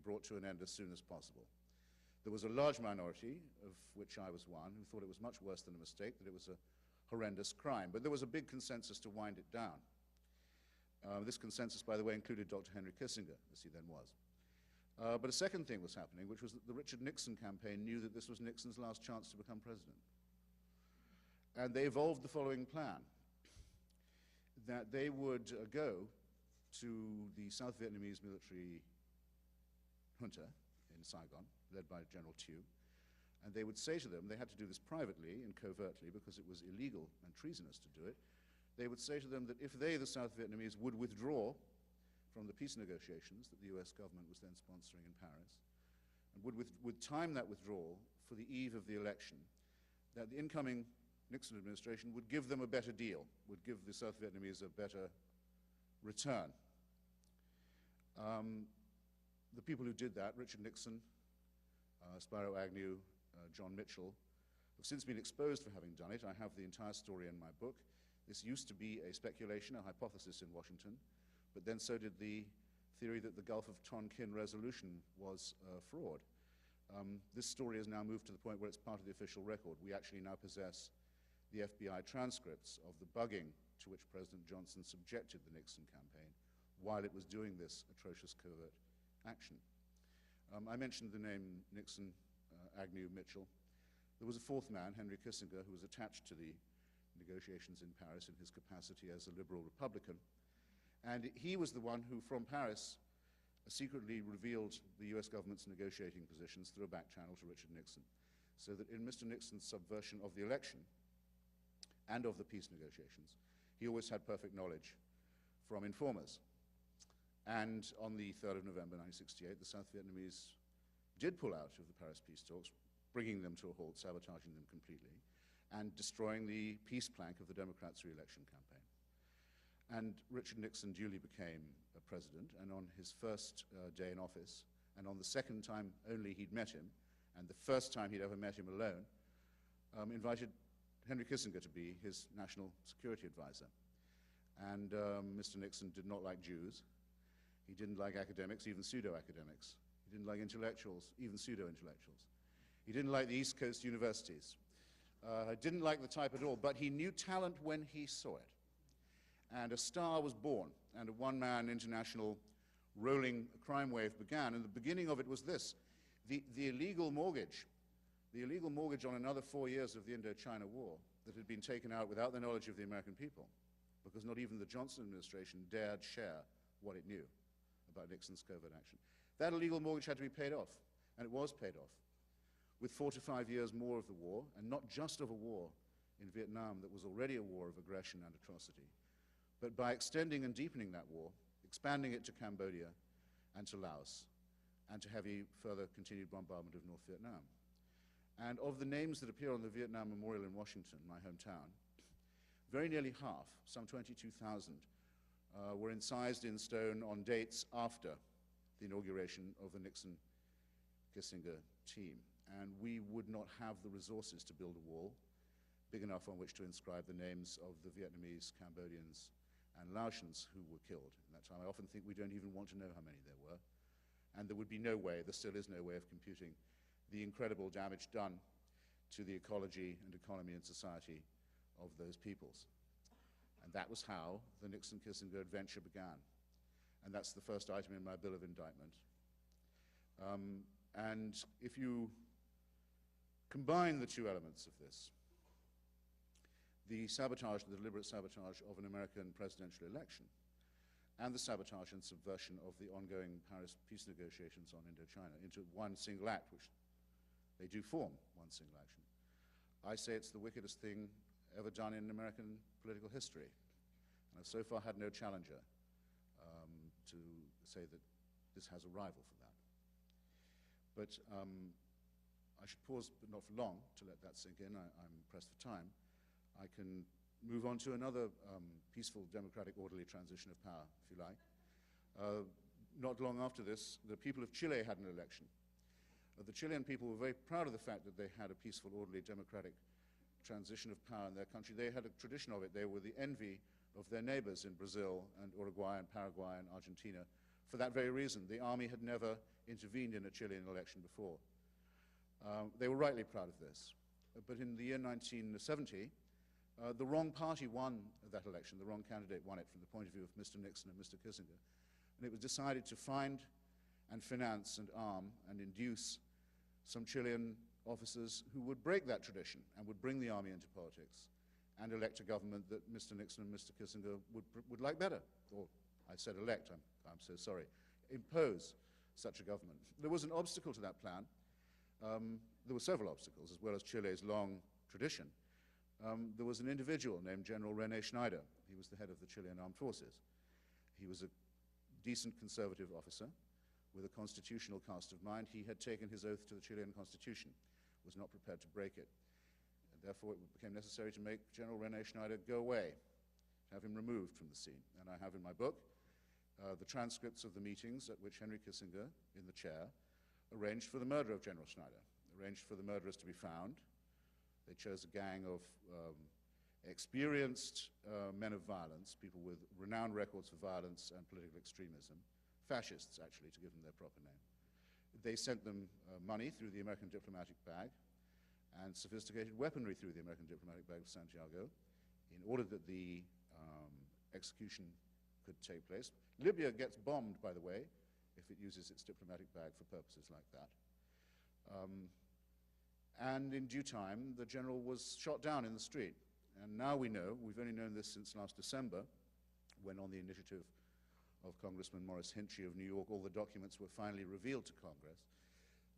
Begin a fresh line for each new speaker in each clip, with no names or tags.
brought to an end as soon as possible. There was a large minority, of which I was one, who thought it was much worse than a mistake, that it was a horrendous crime. But there was a big consensus to wind it down. This consensus, by the way, included Dr. Henry Kissinger, as he then was. But a second thing was happening, which was that the Richard Nixon campaign knew that this was Nixon's last chance to become president. And they evolved the following plan, that they would go to the South Vietnamese military junta in Saigon, led by General Thieu, and they would say to them, they had to do this privately and covertly because it was illegal and treasonous to do it, they would say to them that if they, the South Vietnamese, would withdraw from the peace negotiations that the US government was then sponsoring in Paris, and would time that withdrawal for the eve of the election, that the incoming Nixon administration would give them a better deal, would give the South Vietnamese a better return. The people who did that, Richard Nixon, Spiro Agnew, John Mitchell, have since been exposed for having done it. I have the entire story in my book. This used to be a speculation, a hypothesis in Washington, but then so did the theory that the Gulf of Tonkin resolution was fraud. This story has now moved to the point where it's part of the official record. We actually now possess the FBI transcripts of the bugging to which President Johnson subjected the Nixon campaign while it was doing this atrocious covert action. I mentioned the name Nixon, Agnew, Mitchell. There was a fourth man, Henry Kissinger, who was attached to the negotiations in Paris in his capacity as a liberal Republican. And he was the one who, from Paris, secretly revealed the US government's negotiating positions through a back channel to Richard Nixon, so that in Mr. Nixon's subversion of the election and of the peace negotiations, he always had perfect knowledge from informers. And on the 3rd of November 1968, the South Vietnamese did pull out of the Paris peace talks, bringing them to a halt, sabotaging them completely, and destroying the peace plank of the Democrats' re-election campaign. And Richard Nixon duly became a president, and on his first day in office, and on the second time only he'd met him, and the first time he'd ever met him alone, invited Henry Kissinger to be his national security advisor. And Mr. Nixon did not like Jews. He didn't like academics, even pseudo-academics. He didn't like intellectuals, even pseudo-intellectuals. He didn't like the East Coast universities. Didn't like the type at all, but he knew talent when he saw it. And a star was born, and a one-man international rolling crime wave began. And the beginning of it was this: the illegal mortgage on another 4 years of the Indochina War that had been taken out without the knowledge of the American people, because not even the Johnson administration dared share what it knew about Nixon's covert action. That illegal mortgage had to be paid off, and it was paid off, with 4 to 5 years more of the war, and not just of a war in Vietnam that was already a war of aggression and atrocity, but by extending and deepening that war, expanding it to Cambodia and to Laos, and to heavy further continued bombardment of North Vietnam. And of the names that appear on the Vietnam Memorial in Washington, my hometown, very nearly half, some 22,000, were incised in stone on dates after the inauguration of the Nixon-Kissinger team. And we would not have the resources to build a wall big enough on which to inscribe the names of the Vietnamese, Cambodians, and Laotians who were killed in that time. I often think we don't even want to know how many there were. And there would be no way, there still is no way of computing the incredible damage done to the ecology and economy and society of those peoples. And that was how the Nixon-Kissinger adventure began. And that's the first item in my bill of indictment. And if you combine the two elements of this, the sabotage, the deliberate sabotage of an American presidential election, and the sabotage and subversion of the ongoing Paris peace negotiations on Indochina into one single act, which they do form one single action, I say it's the wickedest thing ever done in American political history. And I've so far had no challenger to say that this has a rival for that. But I should pause, but not for long, to let that sink in. I'm pressed for time. I can move on to another peaceful, democratic, orderly transition of power, if you like. Not long after this, the people of Chile had an election. The Chilean people were very proud of the fact that they had a peaceful, orderly, democratic transition of power in their country. They had a tradition of it. They were the envy of their neighbors in Brazil and Uruguay and Paraguay and Argentina. For that very reason, the army had never intervened in a Chilean election before. They were rightly proud of this. But in the year 1970, the wrong party won that election, the wrong candidate won it from the point of view of Mr. Nixon and Mr. Kissinger. And it was decided to find and finance and arm and induce some Chilean officers who would break that tradition and would bring the army into politics and elect a government that Mr. Nixon and Mr. Kissinger would like better. Or, I said elect, I'm so sorry, impose such a government. There was an obstacle to that plan. There were several obstacles, as well as Chile's long tradition. There was an individual named General René Schneider. He was the head of the Chilean Armed Forces. He was a decent conservative officer with a constitutional cast of mind. He had taken his oath to the Chilean constitution, was not prepared to break it. And therefore, it became necessary to make General René Schneider go away, have him removed from the scene. And I have in my book the transcripts of the meetings at which Henry Kissinger, in the chair, arranged for the murder of General Schneider, arranged for the murderers to be found. They chose a gang of experienced men of violence, people with renowned records for violence and political extremism, fascists, actually, to give them their proper name. They sent them money through the American diplomatic bag and sophisticated weaponry through the American diplomatic bag of Santiago in order that the execution could take place. Libya gets bombed, by the way, if it uses its diplomatic bag for purposes like that. And in due time, the general was shot down in the street. And now we know, we've only known this since last December, when on the initiative of Congressman Morris Hinchy of New York, all the documents were finally revealed to Congress,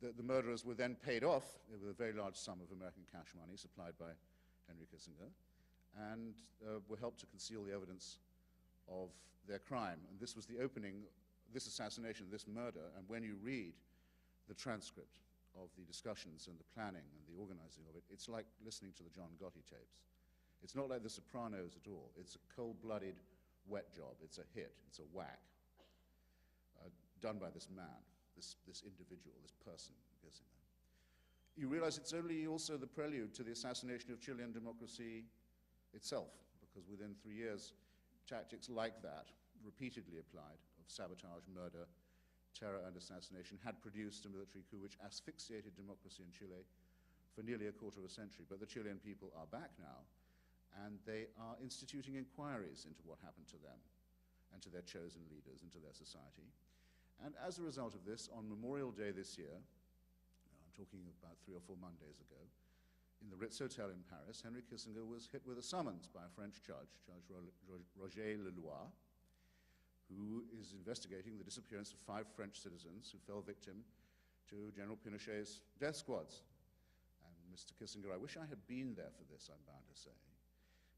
that the murderers were then paid off with a very large sum of American cash money supplied by Henry Kissinger, and were helped to conceal the evidence of their crime. And this was the opening, this assassination, this murder, and when you read the transcript of the discussions and the planning and the organizing of it, it's like listening to the John Gotti tapes. It's not like The Sopranos at all. It's a cold-blooded, wet job. It's a hit. It's a whack done by this man, this individual, this person, Kissinger. You realize it's only also the prelude to the assassination of Chilean democracy itself, because within 3 years, tactics like that, repeatedly applied, of sabotage, murder, terror, and assassination, had produced a military coup which asphyxiated democracy in Chile for nearly a quarter of a century. But the Chilean people are back now, and they are instituting inquiries into what happened to them and to their chosen leaders and to their society. And as a result of this, on Memorial Day this year, I'm talking about 3 or 4 Mondays ago, in the Ritz Hotel in Paris, Henry Kissinger was hit with a summons by a French judge, Judge Roger Leloir, who is investigating the disappearance of 5 French citizens who fell victim to General Pinochet's death squads. And Mr. Kissinger, I wish I had been there for this, I'm bound to say.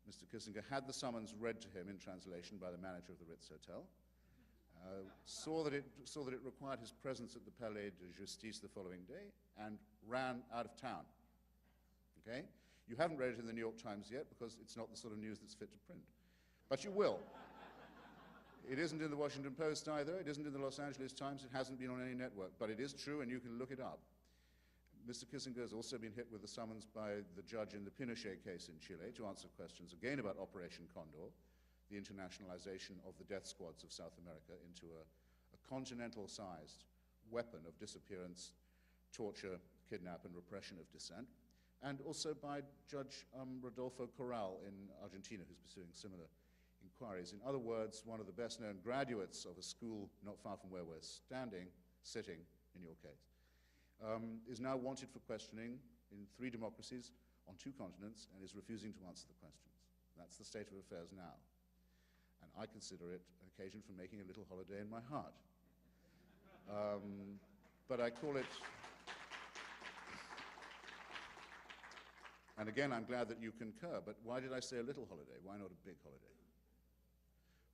Mr. Kissinger had the summons read to him in translation by the manager of the Ritz Hotel, saw that it required his presence at the Palais de Justice the following day, and ran out of town. Okay? You haven't read it in the New York Times yet, because it's not the sort of news that's fit to print. But you will. It isn't in the Washington Post either. It isn't in the Los Angeles Times. It hasn't been on any network. But it is true, and you can look it up. Mr. Kissinger has also been hit with a summons by the judge in the Pinochet case in Chile to answer questions again about Operation Condor, the internationalization of the death squads of South America into a continental-sized weapon of disappearance, torture, kidnap, and repression of dissent, and also by Judge Rodolfo Corral in Argentina, who's pursuing similar inquiries. In other words, one of the best-known graduates of a school not far from where we're sitting, in your case, is now wanted for questioning in 3 democracies on 2 continents and is refusing to answer the questions. That's the state of affairs now. And I consider it an occasion for making a little holiday in my heart. But I call it, and again, I'm glad that you concur, but why did I say a little holiday? Why not a big holiday?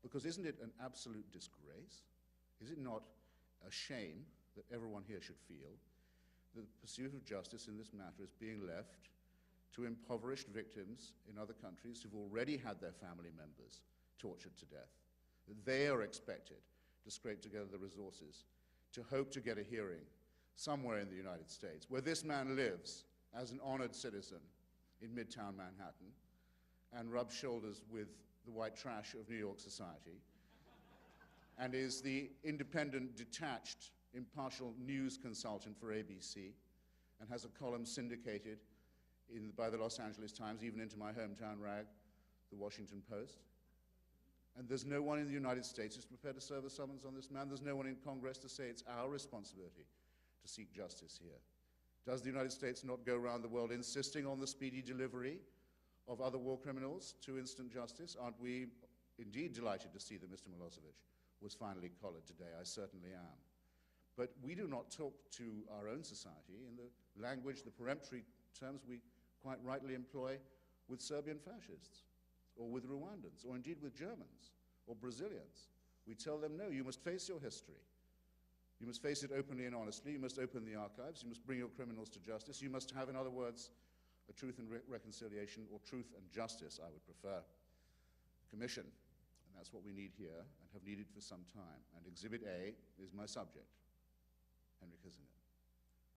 Because isn't it an absolute disgrace? Is it not a shame that everyone here should feel that the pursuit of justice in this matter is being left to impoverished victims in other countries who've already had their family members tortured to death? That they are expected to scrape together the resources to hope to get a hearing somewhere in the United States, where this man lives as an honored citizen in Midtown Manhattan and rubs shoulders with the white trash of New York society and is the independent, detached impartial news consultant for ABC and has a column syndicated by the Los Angeles Times, even into my hometown rag, the Washington Post. And there's no one in the United States who's prepared to serve a summons on this man. There's no one in Congress to say it's our responsibility to seek justice here. Does the United States not go around the world insisting on the speedy delivery of other war criminals to instant justice? Aren't we indeed delighted to see that Mr. Milosevic was finally collared today? I certainly am. But we do not talk to our own society in the language, the peremptory terms we quite rightly employ with Serbian fascists, or with Rwandans, or indeed with Germans, or Brazilians. We tell them, no, you must face your history. You must face it openly and honestly. You must open the archives. You must bring your criminals to justice. You must have, in other words, a truth and reconciliation, or truth and justice, I would prefer, commission. And that's what we need here, and have needed for some time. And Exhibit A is my subject, Henry Kissinger.